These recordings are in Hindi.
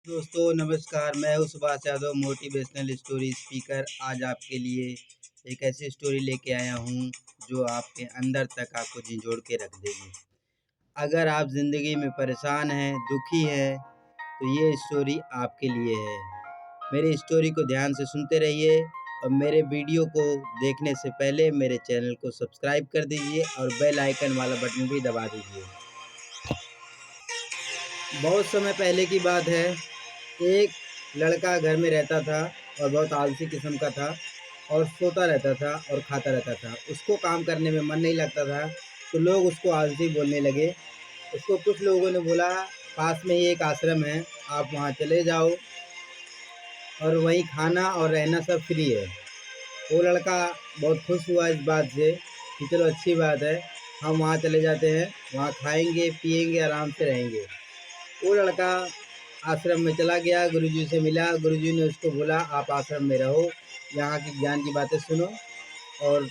दोस्तों नमस्कार, मैं हूँ Subhash Yadav motivational story speaker. आज आपके लिए एक ऐसी स्टोरी लेके आया हूँ जो आपके अंदर तक आपको झिंझोड़ के रख देगी। अगर आप ज़िंदगी में परेशान हैं, दुखी हैं, तो ये स्टोरी आपके लिए है। मेरी स्टोरी को ध्यान से सुनते रहिए और मेरे वीडियो को देखने से पहले मेरे चैनल को सब्सक्राइब कर दीजिए और बेल आइकन वाला बटन भी दबा दीजिए। बहुत समय पहले की बात है। एक लड़का घर में रहता था और बहुत आलसी किस्म का था और सोता रहता था और खाता रहता था। उसको काम करने में मन नहीं लगता था, तो लोग उसको आलसी बोलने लगे। उसको कुछ लोगों ने बोला, पास में ही एक आश्रम है, आप वहाँ चले जाओ और वहीं खाना और रहना सब फ्री है। वो लड़का बहुत खुश हुआ इस बात से कि चलो अच्छी बात है, हम वहाँ चले जाते हैं, वहाँ खाएंगे पिएंगे आराम से रहेंगे। वो लड़का आश्रम में चला गया, गुरुजी से मिला। गुरुजी ने उसको बोला, आप आश्रम में रहो, यहाँ की ज्ञान की बातें सुनो और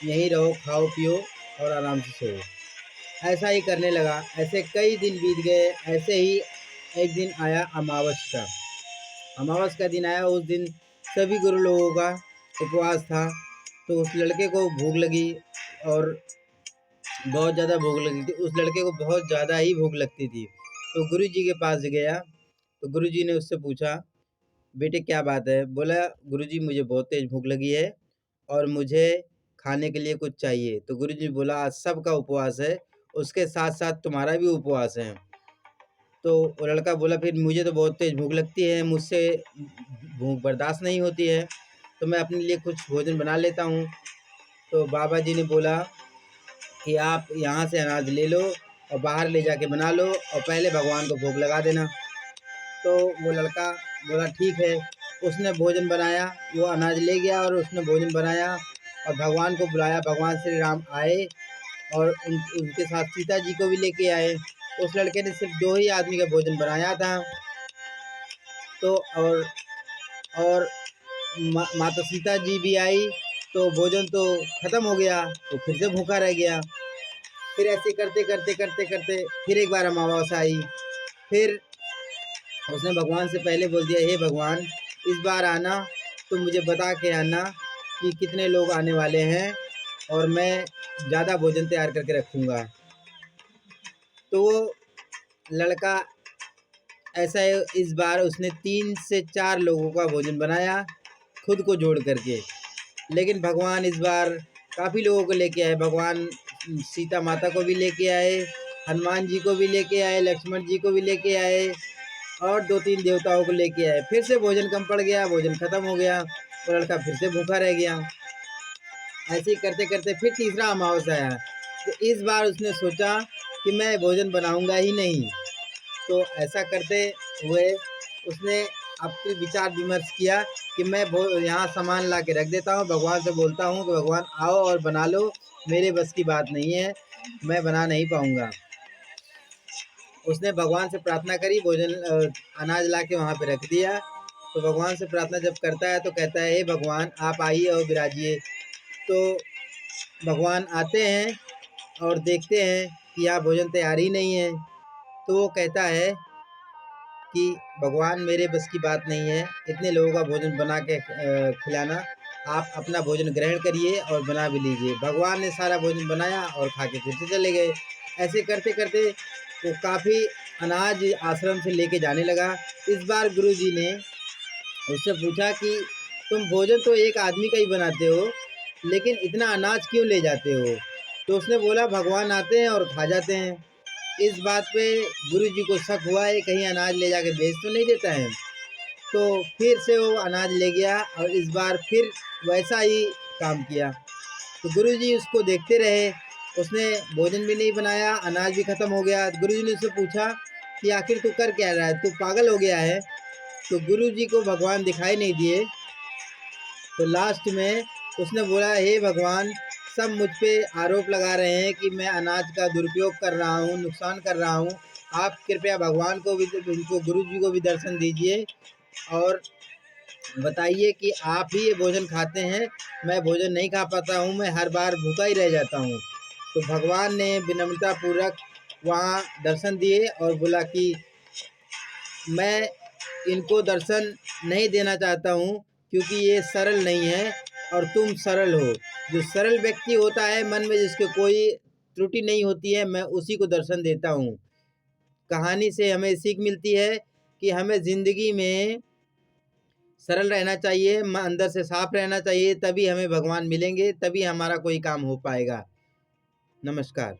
यहीं रहो, खाओ पियो और आराम से सोओ। ऐसा ही करने लगा। ऐसे कई दिन बीत गए। ऐसे ही एक दिन आया अमावस का। अमावस का दिन आया। उस दिन सभी गुरु लोगों का उपवास था। तो उस लड़के को भूख लगी और बहुत ज़्यादा भूख लगी थी। उस लड़के को बहुत ज़्यादा ही भूख लगती थी। तो गुरुजी के पास गया। तो गुरुजी ने उससे पूछा, बेटे क्या बात है? बोला, गुरुजी मुझे बहुत तेज़ भूख लगी है और मुझे खाने के लिए कुछ चाहिए। तो गुरुजी बोला, आज सबका उपवास है, उसके साथ-साथ तुम्हारा भी उपवास है। तो वो लड़का बोला, फिर मुझे तो बहुत तेज़ भूख लगती है, मुझसे भूख बर्दाश्त नहीं होती है, तो मैं अपने लिए कुछ भोजन बना लेता हूँ। तो बाबा जी ने बोला कि आप यहाँ से अनाज ले लो और बाहर ले जाके बना लो और पहले भगवान को भोग लगा देना। तो वो लड़का बोला ठीक है। उसने भोजन बनाया, वो अनाज ले गया और उसने भोजन बनाया और भगवान को बुलाया। भगवान श्री राम आए और उनके साथ सीता जी को भी लेके आए। उस लड़के ने सिर्फ 2 ही आदमी का भोजन बनाया था। तो और माता सीता जी भी आई, तो भोजन तो ख़त्म हो गया, तो फिर से भूखा रह गया। फिर ऐसे करते फिर एक बार अमावस्या आई। फिर उसने भगवान से पहले बोल दिया, हे भगवान, इस बार आना तो मुझे बता के आना कि कितने लोग आने वाले हैं और मैं ज़्यादा भोजन तैयार करके रखूँगा। तो वो लड़का ऐसा है, इस बार उसने 3 से 4 लोगों का भोजन बनाया, खुद को जोड़ करके। लेकिन भगवान इस बार काफ़ी लोगों को लेके आए। भगवान सीता माता को भी लेके आए, हनुमान जी को भी लेके आए, लक्ष्मण जी को भी लेके आए और 2-3 देवताओं को लेके आए। फिर से भोजन कम पड़ गया, भोजन खत्म हो गया, वो लड़का फिर से भूखा रह गया। ऐसे ही करते-करते फिर तीसरा अमावस्या आया। तो इस बार उसने सोचा कि मैं भोजन बनाऊँगा ही नहीं। तो ऐसा करते हुए उसने आपसे विचार विमर्श किया कि मैं यहाँ सामान ला के रख देता हूँ, भगवान से बोलता हूँ कि भगवान आओ और बना लो, मेरे बस की बात नहीं है, मैं बना नहीं पाऊँगा। उसने भगवान से प्रार्थना करी, भोजन अनाज ला के वहाँ पे रख दिया। तो भगवान से प्रार्थना जब करता है तो कहता है, हे भगवान आप आइए और विराजिए। तो भगवान आते हैं और देखते हैं कि यहाँ भोजन तैयार ही नहीं है। तो वो कहता है कि भगवान मेरे बस की बात नहीं है, इतने लोगों का भोजन बना के खिलाना, आप अपना भोजन ग्रहण करिए और बना भी लीजिए। भगवान ने सारा भोजन बनाया और खा के फिर से चले गए। ऐसे करते-करते वो काफ़ी अनाज आश्रम से लेके जाने लगा। इस बार गुरुजी ने उससे पूछा कि तुम भोजन तो एक आदमी का ही बनाते हो, लेकिन इतना अनाज क्यों ले जाते हो? तो उसने बोला, भगवान आते हैं और खा जाते हैं। इस बात पे गुरुजी को शक हुआ है, कहीं अनाज ले जाके बेच तो नहीं देता है। तो फिर से वो अनाज ले गया और इस बार फिर वैसा ही काम किया। तो गुरुजी उसको देखते रहे। उसने भोजन भी नहीं बनाया, अनाज भी खत्म हो गया। गुरुजी ने उससे पूछा कि आखिर तू कर क्या रहा है? तू पागल हो गया है? तो गुरुजी को भगवान दिखाई नहीं दिए। तो लास्ट में उसने बोला, हे भगवान, सब मुझ पे आरोप लगा रहे हैं कि मैं अनाज का दुरुपयोग कर रहा हूँ, नुकसान कर रहा हूँ। आप कृपया भगवान को भी, उनको गुरुजी को भी दर्शन दीजिए और बताइए कि आप ही ये भोजन खाते हैं, मैं भोजन नहीं खा पाता हूँ, मैं हर बार भूखा ही रह जाता हूँ। तो भगवान ने विनम्रतापूर्वक वहाँ दर्शन दिए और बोला कि मैं इनको दर्शन नहीं देना चाहता हूँ, क्योंकि ये सरल नहीं है और तुम सरल हो। जो सरल व्यक्ति होता है, मन में जिसके कोई त्रुटि नहीं होती है, मैं उसी को दर्शन देता हूँ। कहानी से हमें सीख मिलती है कि हमें ज़िंदगी में सरल रहना चाहिए, अंदर से साफ रहना चाहिए, तभी हमें भगवान मिलेंगे, तभी हमारा कोई काम हो पाएगा। नमस्कार।